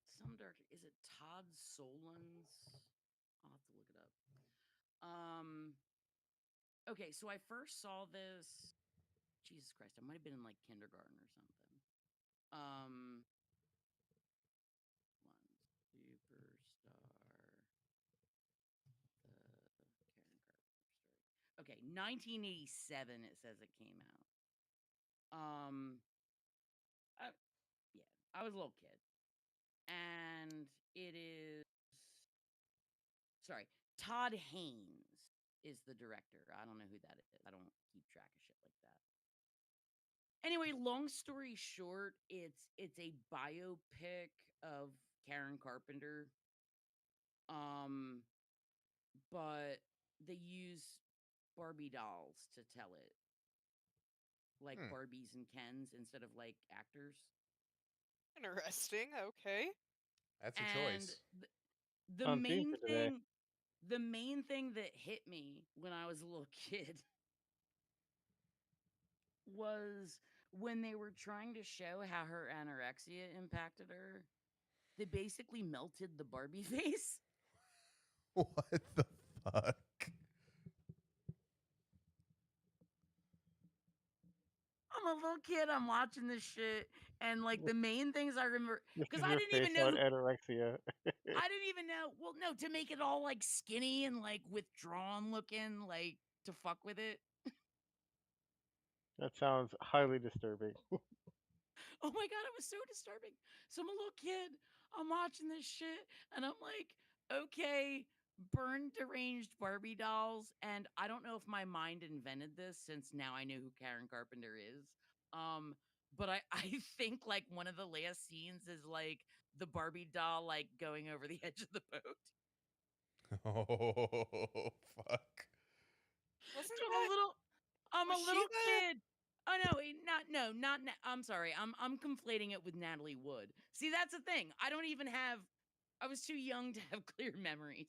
Some dark. Is it Todd Solondz? I'll have to look it up. Okay, so I first saw this. Jesus Christ, I might have been in like kindergarten or something. Superstar, the Karen Carpenter story. Okay, 1987. It says it came out. Yeah, I was a little kid, and it is. Sorry, Todd Haynes is the director. I don't know who that is. I don't keep track of shit like that. Anyway, long story short, it's a biopic of Karen Carpenter. Um, but they use Barbie dolls to tell it, like Barbies and Kens instead of like actors. Interesting. Okay. That's a And choice. the On theme main for today. thing that hit me when I was a little kid was when they were trying to show how her anorexia impacted her. They basically melted the Barbie face. What the fuck? I'm a little kid. I'm watching this shit, and like the main things I remember, This because is I your didn't face even know. on anorexia. I didn't even know. Well, no, to make it all like skinny and like withdrawn looking, like to fuck with it. That sounds highly disturbing. Oh my god, it was so disturbing. So I'm a little kid. I'm watching this shit, and I'm like, okay, burned deranged Barbie dolls. And I don't know if my mind invented this since now I know who Karen Carpenter is. But I think like one of the last scenes is like the Barbie doll like going over the edge of the boat. Oh fuck. Wasn't So that? I'm Was a she little the? kid. Oh no, not I'm sorry. I'm conflating it with Natalie Wood. See, that's the thing. I was too young to have clear memories.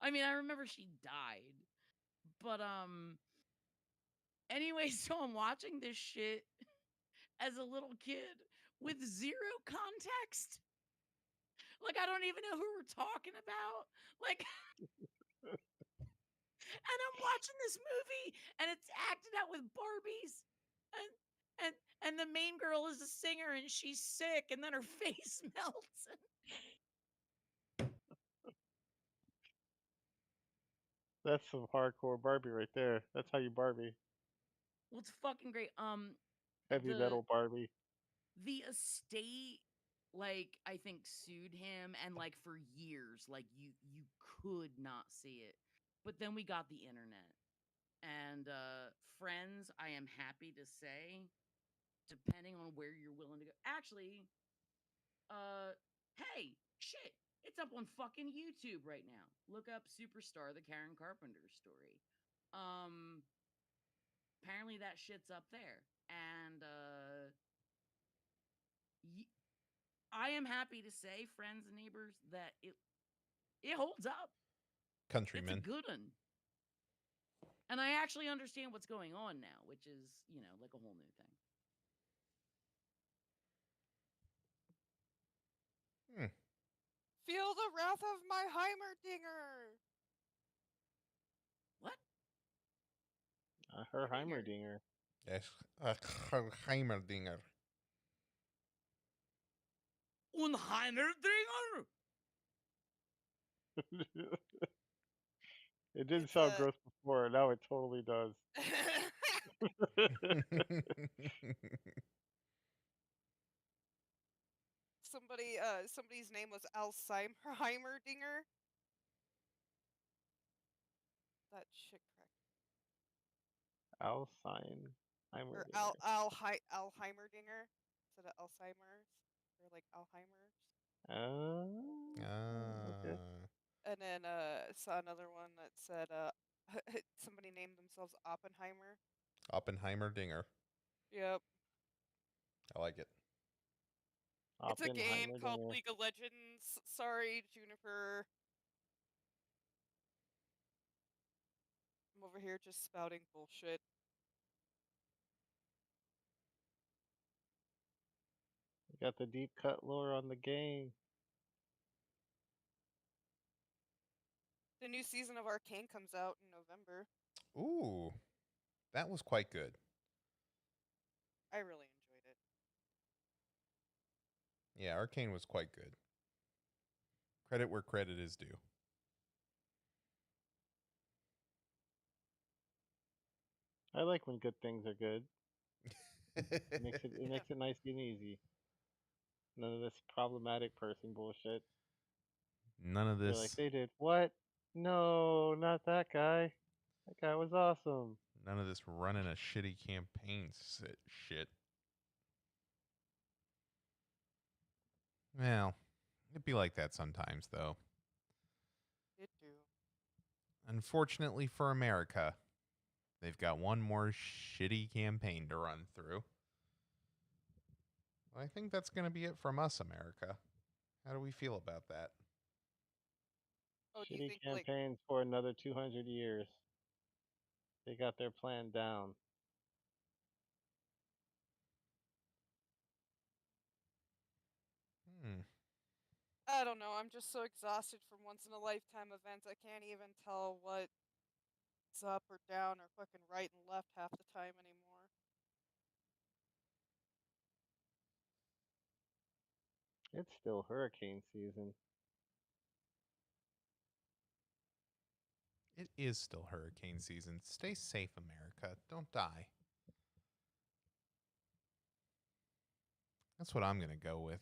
I mean, I remember she died. But anyway, so I'm watching this shit as a little kid with zero context. Like I don't even know who we're talking about. Like and I'm watching this movie and it's acted out with Barbies. And and and the main girl is a singer and she's sick and then her face melts. That's some hardcore Barbie right there. That's how you Barbie. Well, it's fucking great. Heavy The metal Barbie. the estate like I think sued him and like for years like you could not see it. But then we got the internet. And friends, I am happy to say, depending on where you're willing to go. Actually, hey, shit, it's up on fucking YouTube right now. Look up Superstar, the Karen Carpenter story. Um, Apparently that shit's up there, and I am happy to say, friends and neighbors, that it holds up. It's a Countrymen. good one. And I actually understand what's going on now, which is, like a whole new thing. Hmm. Feel the wrath of my Heimerdinger. What? Her I didn't hear it. Heimerdinger. Yes. Heimerdinger. Unheimerdinger! It didn't It's sound a. gross before. Now it totally does. Somebody's name was Alzheimerdinger. That shit cracked. Alzheimerdinger. Or Alheimerdinger instead of Alzheimer's or like Alzheimer's. Okay. And then saw another one that said somebody named themselves Oppenheimer. Oppenheimerdinger. Yep. I like it. It's a game called Oppenheimerdinger. League of Legends. Sorry, Juniper. I'm over here just spouting bullshit. You got the deep cut lore on the game. The new season of Arcane comes out in November. Ooh, that was quite good. I really enjoyed it. Yeah, Arcane was quite good. Credit where credit is due. I like when good things are good. It makes it Yeah. makes it nice and easy. None of this problematic person bullshit. None of You're like, this. they did what? No, not that guy. That guy was awesome. None of this running a shitty campaign shit. Well, it'd be like that sometimes, though. It do. Unfortunately for America, they've got one more shitty campaign to run through. I think that's going to be it from us, America. How do we feel about that? Oh, do you Shitty think like campaigns for another 200 years. They got their plan down. I don't know. I'm just so exhausted from once in a lifetime events. I can't even tell what's up or down or fucking right and left half the time anymore. It's still hurricane season. It is still hurricane season. Stay safe, America. Don't die. That's what I'm going to go with.